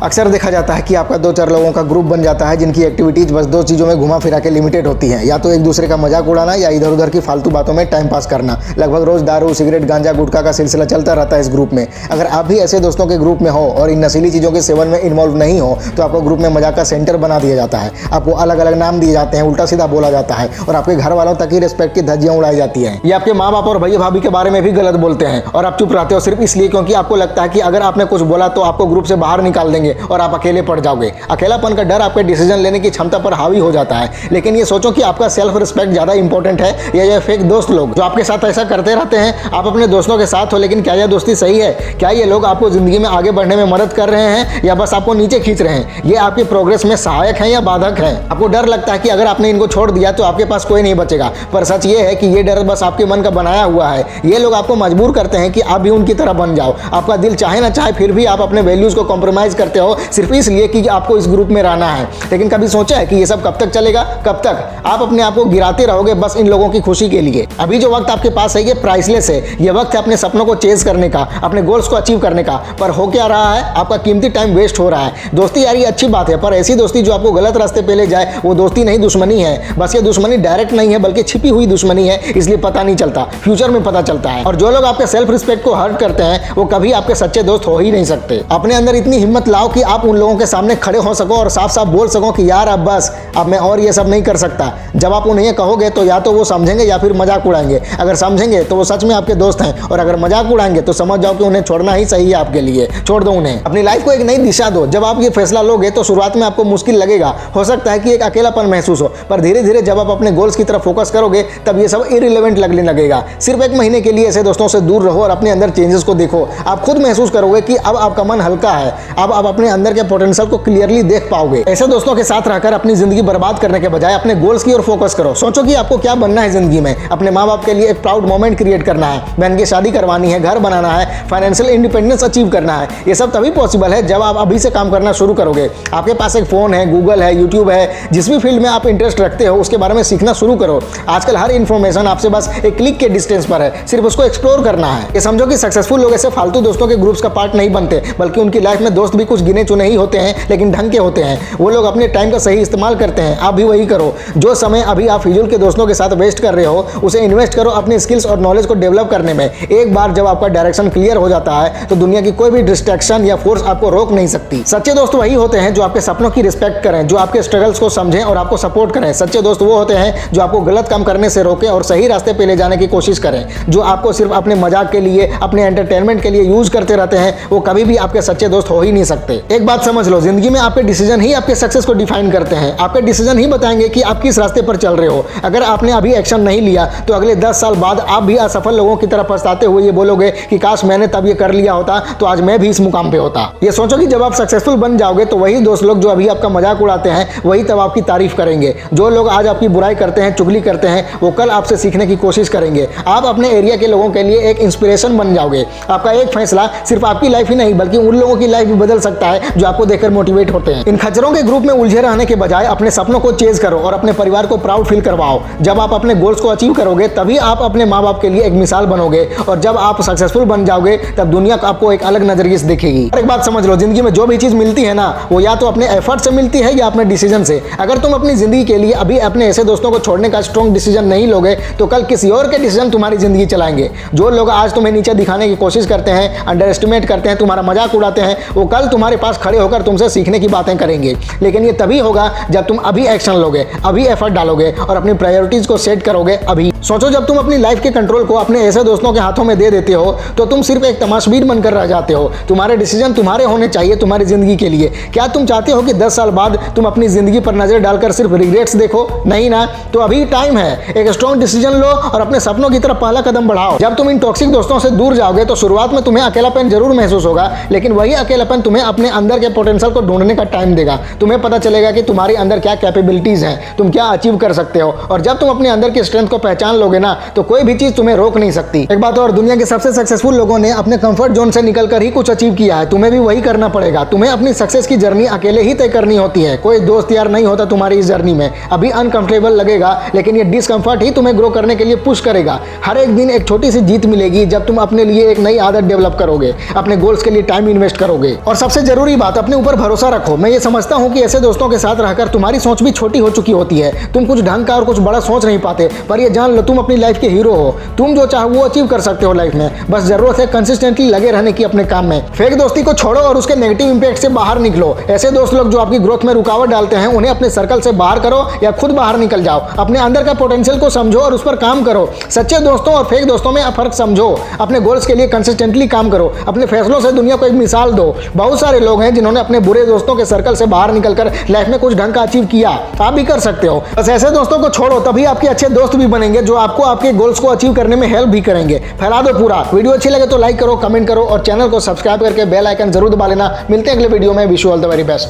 अक्सर देखा जाता है कि आपका 2-4 लोगों का ग्रुप बन जाता है जिनकी एक्टिविटीज बस 2 चीज़ों में घुमा फिरा के लिमिटेड होती हैं, या तो एक दूसरे का मजाक उड़ाना या इधर उधर की फालतू बातों में टाइम पास करना। लगभग रोज दारू, सिगरेट, गांजा, गुटखा का सिलसिला चलता रहता है इस ग्रुप में। अगर आप भी ऐसे दोस्तों के ग्रुप में हो और इन नशीली चीज़ों के सेवन में इन्वॉल्व नहीं हो तो आपको ग्रुप में मजाक का सेंटर बना दिया जाता है। आपको अलग अलग नाम दिए जाते हैं, उल्टा सीधा बोला जाता है और आपके घर वालों तक ही रिस्पेक्ट की धज्जियां उड़ाई जाती हैं। ये आपके माँ बाप और भैया भाभी के बारे में भी गलत बोलते हैं और आप चुप रहते हो सिर्फ इसलिए क्योंकि आपको लगता है कि अगर आपने कुछ बोला तो आपको ग्रुप से बाहर निकाल देंगे और आप अकेले पड़ जाओगे। अकेलापन का डर आपके डिसीजन लेने की क्षमता पर हावी हो जाता है। लेकिन ये सोचो कि आपका सेल्फ रिस्पेक्ट ज्यादा इंपॉर्टेंट है या ये फेक दोस्त लोग जो आपके साथ ऐसा करते रहते हैं। आप अपने दोस्तों के साथ हो, लेकिन क्या यह दोस्ती सही है? क्या ये लोग आपको जिंदगी में आगे बढ़ने में मदद कर रहे हैं या बस आपको नीचे खींच रहे हैं? ये आपकी प्रोग्रेस में सहायक है या बाधक है? आपको डर लगता है कि अगर आपने इनको छोड़ दिया तो आपके पास कोई नहीं बचेगा, पर सच ये है कि ये डर बस आपके मन का बनाया हुआ है। ये लोग आपको मजबूर करते हैं कि आप भी उनकी तरह बन जाओ। आपका दिल चाहे ना चाहे फिर भी आप अपने वैल्यूज को कॉम्प्रोमाइज करते हो सिर्फ इसलिए कि आपको इस ग्रुप में रहना है। लेकिन कभी सोचा है कि ये सब कब तक चलेगा? कब तक आप अपने आप को गिराते रहोगे बस इन लोगों की खुशी के लिए? अभी जो वक्त आपके पास है ये प्राइसलेस है। ये वक्त है अपने सपनों को चेज करने का, अपने गोल्स को अचीव करने का। पर हो क्या रहा है? आपका कीमती टाइम वेस्ट हो रहा है। दोस्ती यारी अच्छी बात है, पर ऐसी दोस्ती जो आपको गलत रास्ते पे ले जाए वो दोस्ती नहीं, दुश्मनी है। बस ये दुश्मनी डायरेक्ट नहीं है बल्कि छिपी हुई दुश्मनी है, इसलिए पता नहीं चलता, फ्यूचर में पता चलता है। और जो लोग आपके सेल्फ रिस्पेक्ट को हर्ट करते हैं वो कभी आपके सच्चे दोस्त हो ही नहीं सकते। अपने अंदर इतनी हिम्मत लाओ कि आप उन लोगों के सामने खड़े हो सको और साफ साफ बोल सको कि यार अब बस, अब मैं और ये सब नहीं कर सकता। जब आप उन्हें कहोगे तो या तो वो समझेंगे या फिर मजाक उड़ाएंगे। अगर समझेंगे तो वो सच में आपके दोस्त हैं, और अगर मजाक उड़ाएंगे तो समझ जाओ कि उन्हें छोड़ना ही सही है आपके लिए। छोड़ दो उन्हें, अपनी लाइफ को एक नई दिशा दो। जब आप ये फैसला लोगे तो शुरुआत में आपको मुश्किल लगेगा, हो सकता है कि एक अकेलापन महसूस हो, पर धीरे धीरे जब आप अपने गोल्स की तरफ फोकस करोगे तब ये सब इरिलेवेंट लगने लगेगा। सिर्फ 1 महीने के लिए ऐसे दोस्तों से दूर रहो और अपने अंदर चेंजेस को देखो। आप खुद महसूस करोगे कि अब आपका मन हल्का है, अब आप अपने अंदर के पोटेंशियल को क्लियरली देख पाओगे। ऐसे दोस्तों के साथ रहकर अपनी जिंदगी बर्बाद करने के बजाय अपने गोल्स की ओर फोकस करो। सोचो कि आपको क्या बनना है जिंदगी में। अपने माँ बाप के लिए एक प्राउड मोमेंट क्रिएट करना है, बहन की शादी करवानी है, घर बनाना है, फाइनेंशियल इंडिपेंडेंस अचीव करना है। ये सब तभी पॉसिबल है जब आप अभी से काम करना शुरू करोगे। आपके पास एक फोन है, गूगल है, यूट्यूब है, जिस भी फील्ड में आप इंटरेस्ट रखते हो उसके बारे में सीखना शुरू करो। आजकल हर इंफॉर्मेशन आपसे बस एक क्लिक के डिस्टेंस पर है, सिर्फ उसको एक्सप्लोर करना है। ये समझो कि सक्सेसफुल लोग ऐसे फालतू दोस्तों के ग्रुप्स का पार्ट नहीं बनते, बल्कि उनकी लाइफ में दोस्त भी कुछ गिने चुने ही होते हैं, लेकिन ढंग के होते हैं। वो लोग अपने टाइम का सही इस्तेमाल करते हैं। आप भी वही करो। जो समय अभी आप फिजूल के दोस्तों के साथ वेस्ट कर रहे हो उसे इन्वेस्ट करो अपनी स्किल्स और नॉलेज को डेवलप करने में। एक बार जब आपका डायरेक्शन क्लियर हो जाता है तो दुनिया की कोई भी डिस्ट्रैक्शन या फोर्स आपको रोक नहीं सकती। सच्चे दोस्त वही होते हैं जो आपके सपनों की रिस्पेक्ट करें, जो आपके स्ट्रगल्स को समझें और आपको सपोर्ट करें। सच्चे दोस्त वो होते हैं जो आपको गलत काम करने से रोकें और सही रास्ते पे ले जाने की कोशिश करें। जो आपको सिर्फ अपने मजाक के लिए, अपने एंटरटेनमेंट के लिए यूज करते रहते हैं वो कभी भी आपके सच्चे दोस्त हो ही नहीं सकते। एक बात समझ लो, जिंदगी में आपके डिसीजन ही आपके सक्सेस को डिफाइन करते हैं। आपके डिसीजन ही बताएंगे कि आप किस रास्ते पर चल रहे हो। अगर आपने अभी एक्शन नहीं लिया तो अगले 10 साल बाद आप भी असफल लोगों की तरह पछताते हुए ये बोलोगे कि काश मैंने तब ये कर लिया होता तो आज मैं भी इस मुकाम पे होता। ये सोचो कि जब आप सक्सेसफुल बन जाओगे तो वही दोस्त लोग जो अभी आपका मजाक उड़ाते हैं वही तब आपकी तारीफ करेंगे। जो लोग आज आपकी बुराई करते हैं, चुगली करते हैं, वो कल आपसे सीखने की कोशिश करेंगे। आप अपने एरिया के लोगों के लिए एक इंस्पिरेशन बन जाओगे। आपका एक फैसला सिर्फ आपकी लाइफ ही नहीं बल्कि उन लोगों की लाइफ भी बदल सकता है जो आपको देखकर मोटिवेट होते हैं। इन खच्चरों के ग्रुप में उलझे रहने के बजाय अपने सपनों को चेज करो और अपने परिवार को प्राउड फील करवाओ। जब आप अपने गोल्स को अचीव करोगे तभी आप अपने माँ बाप के लिए एक मिसाल बनोगे, और जब आप सक्सेसफुल बन जाओगे तब दुनिया आपको एक अलग नजरिए से देखेगी। एक बात समझ लो, जिंदगी में जो भी चीज मिलती है ना वो या तो अपने एफर्ट से मिलती है या अपने डिसीजन से। अगर तुम अपनी जिंदगी के लिए अभी अपने ऐसे दोस्तों को छोड़ने का स्ट्रॉन्ग डिसीजन नहीं लोगे तो कल किसी और के डिसीजन तुम्हारी जिंदगी चलाएंगे। जो लोग आज तुम्हें नीचे दिखाने की कोशिश करते हैं, अंडर एस्टिमेट करते हैं, तुम्हारा मजाक उड़ाते हैं, वो कल तुम्हारे पास खड़े होकर तुमसे सीखने की बातें करेंगे। लेकिन ये तभी होगा जब तुम अभी एक्शन लोगे, अभी एफर्ट डालोगे और अपनी प्रायोरिटीज को सेट करोगे। अभी सोचो, जब तुम अपनी लाइफ के कंट्रोल को अपने ऐसे दोस्तों के हाथों में दे देते हो तो तुम सिर्फ एक तमाशबीन बनकर रह जाते हो। तुम्हारे डिसीजन तुम्हारे होने चाहिए तुम्हारी जिंदगी के लिए। क्या तुम चाहते हो कि 10 साल बाद तुम अपनी जिंदगी पर नजर डालकर सिर्फ रिग्रेट्स देखो? नहीं ना। तो अभी टाइम है, एक स्ट्रॉन्ग डिसीजन लो और अपने सपनों की तरफ पहला कदम बढ़ाओ। जब तुम इन टॉक्सिक दोस्तों से दूर जाओगे तो शुरुआत में तुम्हें अकेलापन जरूर महसूस होगा, लेकिन वही अकेलापन तुम्हें अपने अंदर के पोटेंशियल को ढूंढने का टाइम देगा। तुम्हें पता चलेगा कि तुम्हारे अंदर क्या कैपेबिलिटीज हैं, तुम क्या अचीव कर सकते हो। और जब तुम अपने अंदर की स्ट्रेंथ को पहचान लोगे ना तो कोई भी चीज तुम्हें रोक नहीं सकती। एक बात और, दुनिया के सबसे सक्सेसफुल लोगों ने अपने कंफर्ट जोन से निकलकर ही कुछ अचीव किया है। तुम्हें भी वही करना पड़ेगा। तुम्हें अपनी सक्सेस की जर्नी अकेले ही तय करनी होती है। कोई दोस्त यार नहीं होता तुम्हारी इस जर्नी में। अभी अनकंफर्टेबल लगेगा, लेकिन ये डिसकंफर्ट ही तुम्हें ग्रो करने के लिए पुश करेगा। हर एक दिन एक छोटी सी जीत मिलेगी जब तुम अपने लिए एक नई आदत डेवलप करोगे, अपने गोल्स के लिए टाइम इन्वेस्ट करोगे। और सबसे जरूरी बात, अपने ऊपर भरोसा रखो। मैं ये समझता हूँ कि ऐसे दोस्तों के साथ रहकर तुम्हारी सोच भी छोटी हो चुकी होती है, तुम कुछ ढंग का और कुछ बड़ा सोच नहीं पाते, पर ये जान लो तुम अपनी लाइफ के हीरो हो। तुम जो चाहो वो अचीव कर सकते हो लाइफ में, बस जरूरत है कंसिस्टेंटली लगे रहने की अपने काम में। फेक दोस्ती को छोड़ो और उसके नेगेटिव इंपैक्ट से बाहर निकलो। ऐसे दोस्त लोग जो आपकी ग्रोथ में रुकावट डालते हैं उन्हें अपने सर्कल से बाहर करो या खुद बाहर निकल जाओ। अपने अंदर का पोटेंशियल को समझो और उस पर काम करो। सच्चे दोस्तों और फेक दोस्तों में फर्क समझो। अपने गोल्स के लिए कंसिस्टेंटली काम करो। अपने फैसलों से दुनिया को एक मिसाल दो। बहुत सारे लोग हैं जिन्होंने अपने बुरे दोस्तों के सर्कल से बाहर निकलकर लाइफ में कुछ ढंग का अचीव किया। आप भी कर सकते हो। बस ऐसे दोस्तों को छोड़ो, तभी आपके अच्छे दोस्त भी बनेंगे जो आपको आपके गोल्स को अचीव करने में हेल्प भी करेंगे। फैला दो पूरा। वीडियो अच्छी लगे तो लाइक करो, कमेंट करो और चैनल को सब्सक्राइब करके बेल आइकन जरूर दबा लेना। मिलते हैं अगले वीडियो में। Wish you all the very best.